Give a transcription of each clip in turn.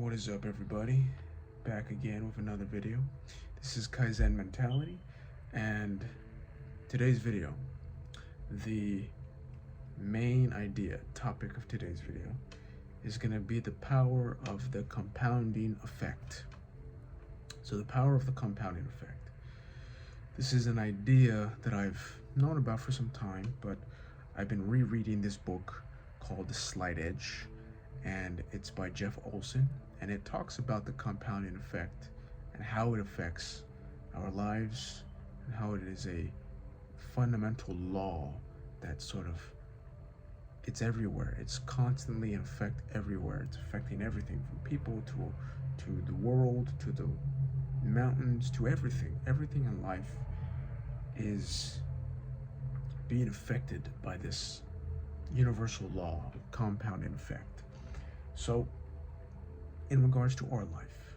What is up, everybody? Back again with another video. This is Kaizen Mentality, and today's video, the main topic of today's video, is going to be the power of the compounding effect. So, the power of the compounding effect. This is an idea that I've known about for some time, but I've been rereading this book called The Slight Edge, and it's by Jeff Olson, and it talks about the compounding effect and how it affects our lives and how it is a fundamental law that it's everywhere. It's constantly in effect everywhere. It's affecting everything from people to the world, to the mountains, to everything. Everything in life is being affected by this universal law, compounding effect. So, in regards to our life,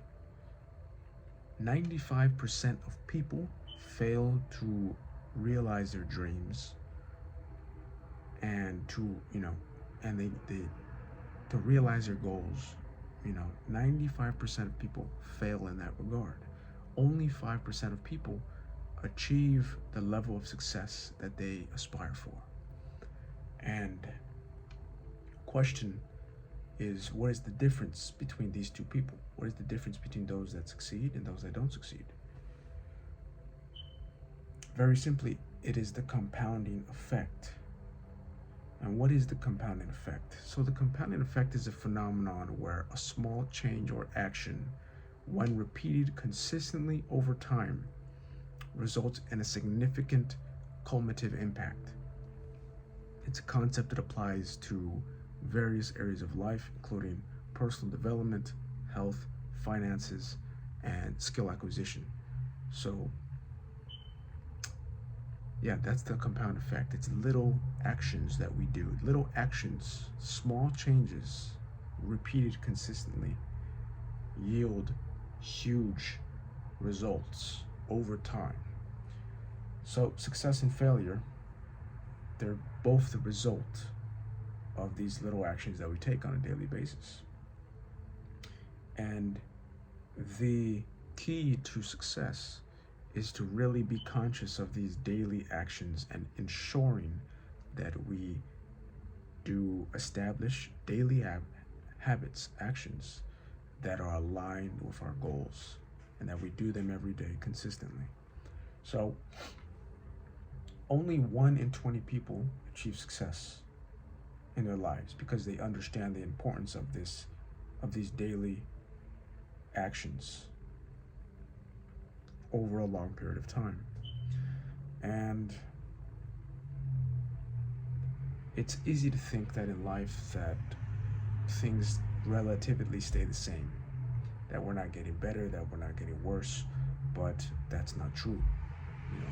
95% of people fail to realize their dreams and to realize their goals. 95% of people fail in that regard. Only 5% of people achieve the level of success that they aspire for. And question is, what is the difference between these two people? What is the difference between those that succeed and those that don't succeed? Very simply, it is the compounding effect. And what is the compounding effect? So the compounding effect is a phenomenon where a small change or action, when repeated consistently over time, results in a significant cumulative impact. It's a concept that applies to various areas of life, including personal development, health, finances, and skill acquisition. So, yeah, that's the compound effect. It's little actions that we do. Little actions, small changes, repeated consistently, yield huge results over time. So, success and failure, they're both the result of these little actions that we take on a daily basis. And the key to success is to really be conscious of these daily actions and ensuring that we do establish daily habits, actions that are aligned with our goals, and that we do them every day consistently. So, only 1 in 20 people achieve success in their lives because they understand the importance of these daily actions over a long period of time. And it's easy to think that in life that things relatively stay the same, that we're not getting better, that we're not getting worse, but that's not true,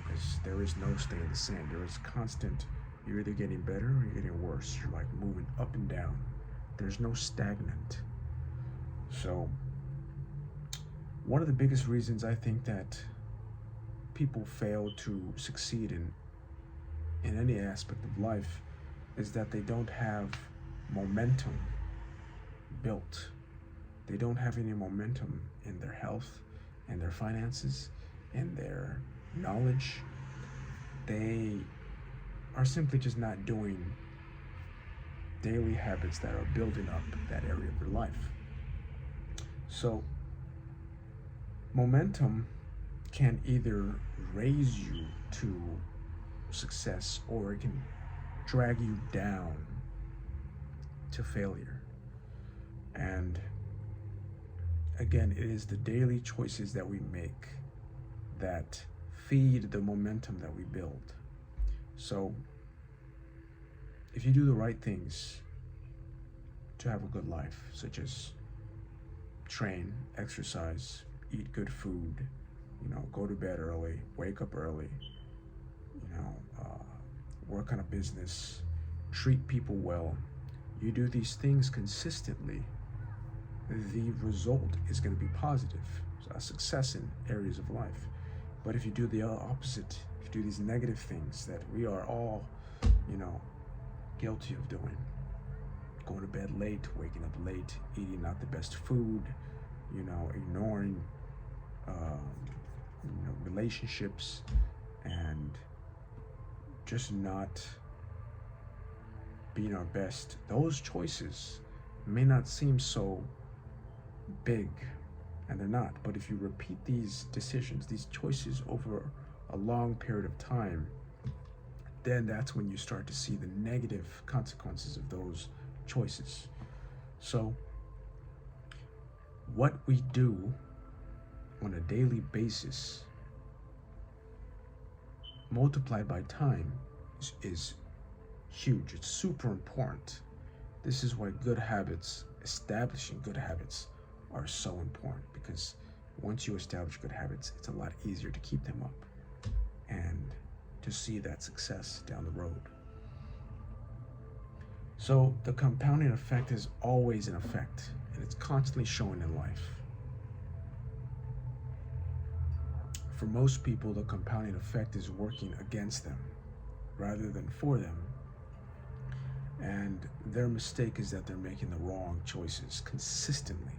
because there is no staying the same. There is constant. You're either getting better or you're getting worse. You're like moving up and down. There's no stagnant. So, one of the biggest reasons I think that people fail to succeed in any aspect of life is that they don't have momentum built. They don't have any momentum in their health, in their finances, in their knowledge. They are simply just not doing daily habits that are building up that area of their life. So, momentum can either raise you to success or it can drag you down to failure. And again, it is the daily choices that we make that feed the momentum that we build. So, if you do the right things to have a good life, such as train, exercise, eat good food, go to bed early, wake up early, work on a business, treat people well, you do these things consistently, the result is going to be positive, so a success in areas of life. But if you do the opposite, if you do these negative things that we are all, guilty of doing, going to bed late, waking up late, eating not the best food, ignoring relationships, and just not being our best. Those choices may not seem so big, and they're not, but if you repeat these decisions, these choices over a long period of time, then that's when you start to see the negative consequences of those choices. So what we do on a daily basis multiplied by time is huge. It's super important. This is why establishing good habits are so important, because once you establish good habits, it's a lot easier to keep them up and to see that success down the road. So the compounding effect is always an effect, and it's constantly showing in life. For most people, the compounding effect is working against them rather than for them. And their mistake is that they're making the wrong choices consistently.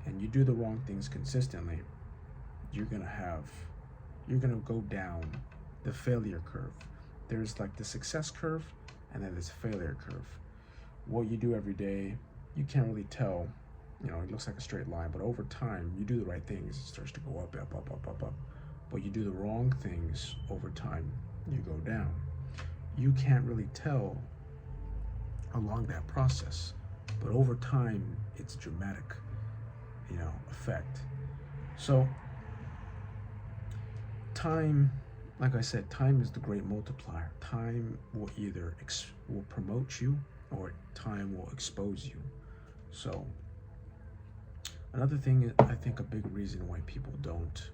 And you do the wrong things consistently, you're gonna go down the failure curve. There's like the success curve, and then there's a failure curve. What you do every day, you can't really tell, it looks like a straight line, but over time, you do the right things, it starts to go up, up, up, up, up, up. But you do the wrong things, over time, you go down. You can't really tell along that process, but over time, it's dramatic, effect. So time, like I said, time is the great multiplier. Time will either will promote you, or time will expose you. So another thing, I think a big reason why people don't,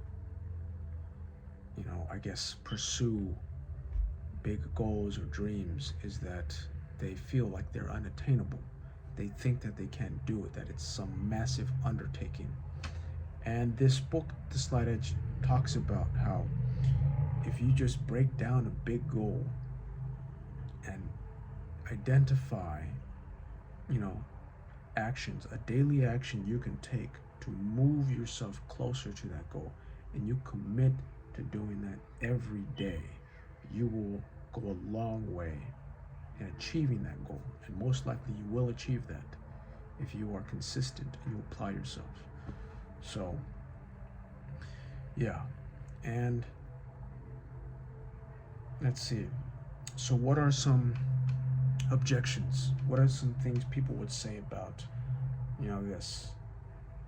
pursue big goals or dreams is that they feel like they're unattainable. They think that they can't do it, that it's some massive undertaking. And this book, The Slight Edge, talks about how if you just break down a big goal and identify, actions, a daily action you can take to move yourself closer to that goal, and you commit to doing that every day, you will go a long way in achieving that goal. And most likely you will achieve that if you are consistent and you apply yourself. So yeah, and let's see. So what are some objections? What are some things people would say about,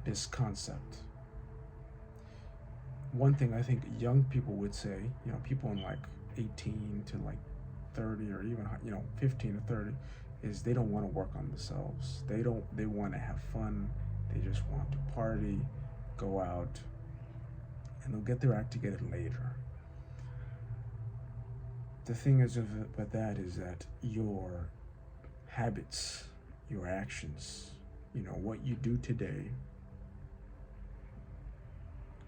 this concept? One thing I think young people would say, people in like 18 to like 30, or even 15 to 30, is they don't want to work on themselves. They want to have fun. They just want to party, go out, and they'll get their act together later. The thing is about that is that your habits, your actions, what you do today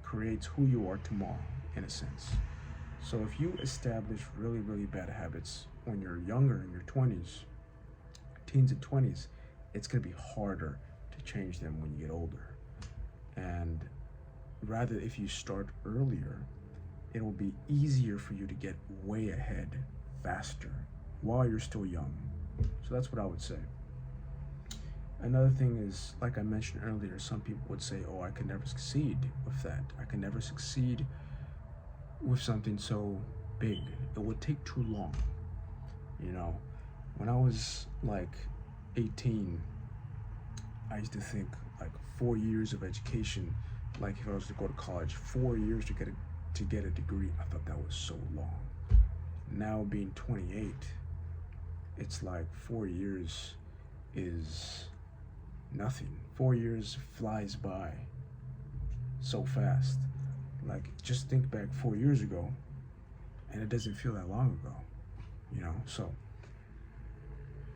creates who you are tomorrow, in a sense. So if you establish really, really bad habits when you're younger, in your 20s, teens and 20s, it's going to be harder to change them when you get older. And rather, if you start earlier, it will be easier for you to get way ahead faster while you're still young. So that's what I would say. Another thing is, like I mentioned earlier, some people would say, oh, I could never succeed with that. I can never succeed with something so big. It would take too long. When I was like 18, I used to think like 4 years of education, like if I was to go to college, 4 years to get a degree, I thought that was so long. Now being 28, it's like 4 years is nothing. 4 years flies by so fast. Like, just think back 4 years ago, and it doesn't feel that long ago, so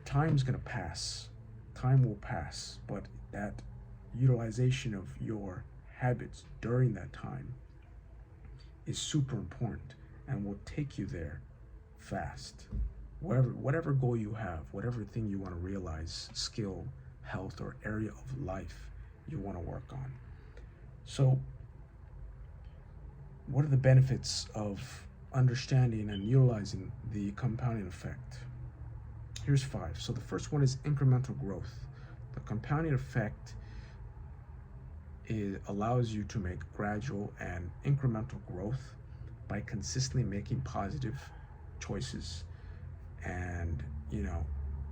time's gonna pass. Time will pass, but that utilization of your habits during that time is super important and will take you there fast whatever goal you have, whatever thing you want to realize, skill, health, or area of life you want to work on. So, what are the benefits of understanding and utilizing the compounding effect? Here's 5. So the first one is incremental growth. The compounding effect allows you to make gradual and incremental growth by consistently making positive choices. And,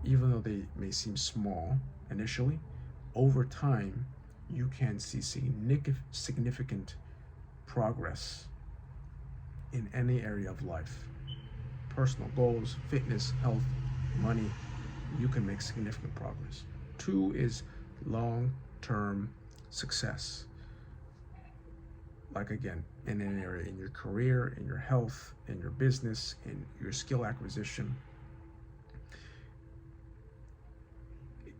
even though they may seem small initially, over time, you can see significant progress in any area of life. Personal goals, fitness, health, money, you can make significant progress. 2 is long-term success. Like again, in an area, in your career, in your health, in your business, in your skill acquisition.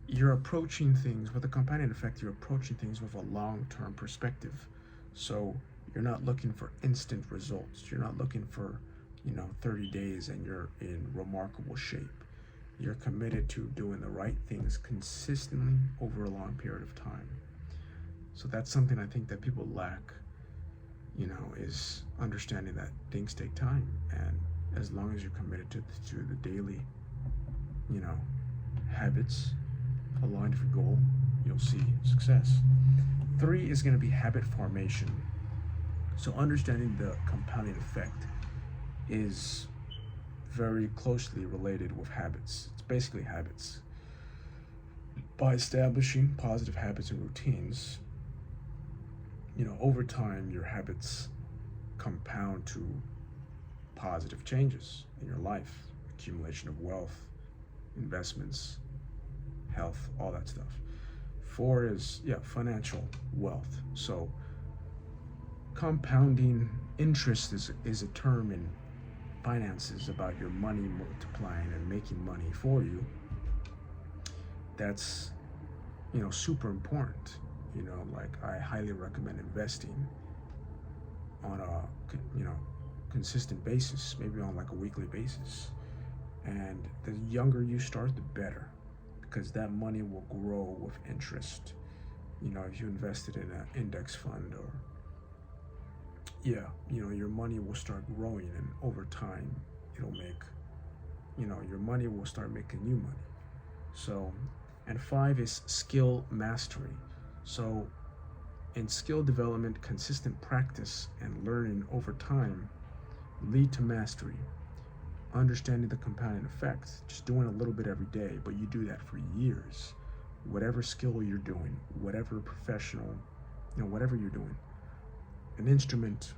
You're approaching things with a compounding effect, you're approaching things with a long-term perspective. So you're not looking for instant results. You're not looking for, 30 days and you're in remarkable shape. You're committed to doing the right things consistently over a long period of time. So that's something I think that people lack, is understanding that things take time. And as long as you're committed to the daily, habits aligned with your goal, you'll see success. 3 is going to be habit formation. So understanding the compounding effect is very closely related with habits. It's basically habits. By establishing positive habits and routines, over time, your habits compound to positive changes in your life, accumulation of wealth, investments, health, all that stuff. 4 is, financial wealth. So compounding interest is a term in finances about your money multiplying and making money for you. That's, super important. Like I highly recommend investing on a, consistent basis, maybe on like a weekly basis. And the younger you start, the better, because that money will grow with interest. If you invested in an index fund or, your money will start growing, and over time, it'll make, your money will start making new money. So, and 5 is skill mastery. So, in skill development, consistent practice and learning over time lead to mastery. Understanding the compounding effect, just doing a little bit every day, but you do that for years. Whatever skill you're doing, whatever professional, whatever you're doing, an instrument,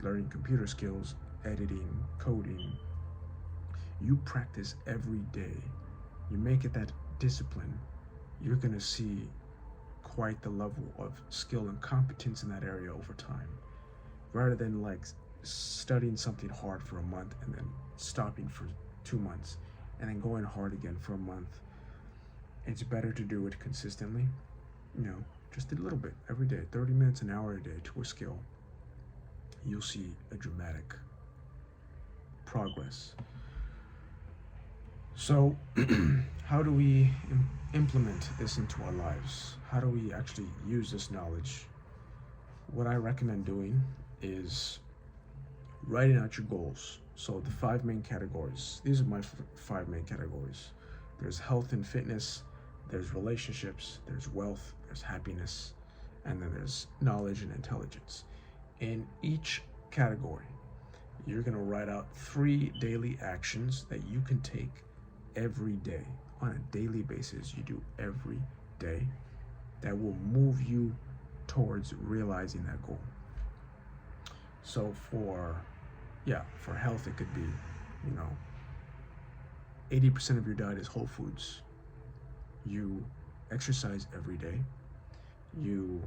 learning computer skills, editing, coding, you practice every day. You make it that discipline, you're going to see quite the level of skill and competence in that area over time, rather than like studying something hard for a month and then stopping for 2 months and then going hard again for a month. It's better to do it consistently, just a little bit every day, 30 minutes, an hour a day to a skill. You'll see a dramatic progress. So how do we implement this into our lives? How do we actually use this knowledge? What I recommend doing is writing out your goals. So the 5 main categories, these are my 5 main categories. There's health and fitness, there's relationships, there's wealth, there's happiness, and then there's knowledge and intelligence. In each category, you're going to write out 3 daily actions that you can take every day, on a daily basis. You do every day, that will move you towards realizing that goal. So for health, it could be, 80% of your diet is whole foods. You exercise every day. You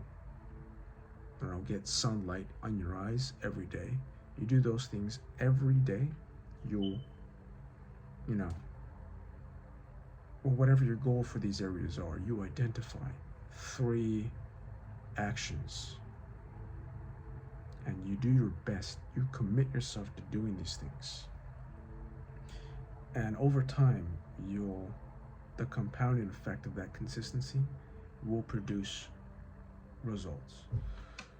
get sunlight on your eyes every day. You do those things every day, you'll, or whatever your goal for these areas are, you identify 3 actions and you do your best. You commit yourself to doing these things. And over time, the compounding effect of that consistency will produce results.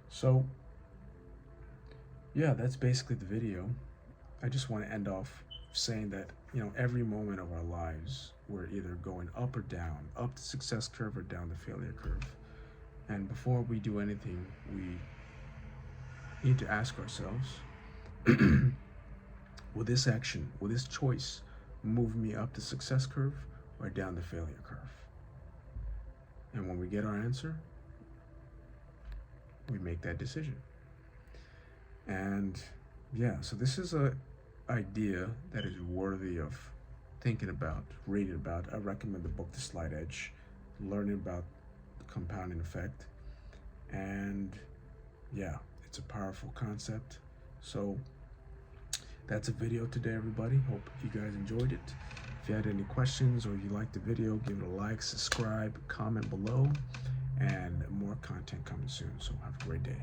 So yeah, that's basically the video. I just want to end off saying that, every moment of our lives, we're either going up or down, up the success curve or down the failure curve. And before we do anything, we need to ask ourselves, will this action, will this choice move me up the success curve or down the failure curve? And when we get our answer, we make that decision. And yeah, so this is a idea that is worthy of thinking about, reading about. I recommend the book The Slight Edge, learning about the compounding effect. And yeah, it's a powerful concept. So that's a video today, everybody. Hope you guys enjoyed it. If you had any questions or you liked the video, give it a like, subscribe, comment below, and more content coming soon. So have a great day.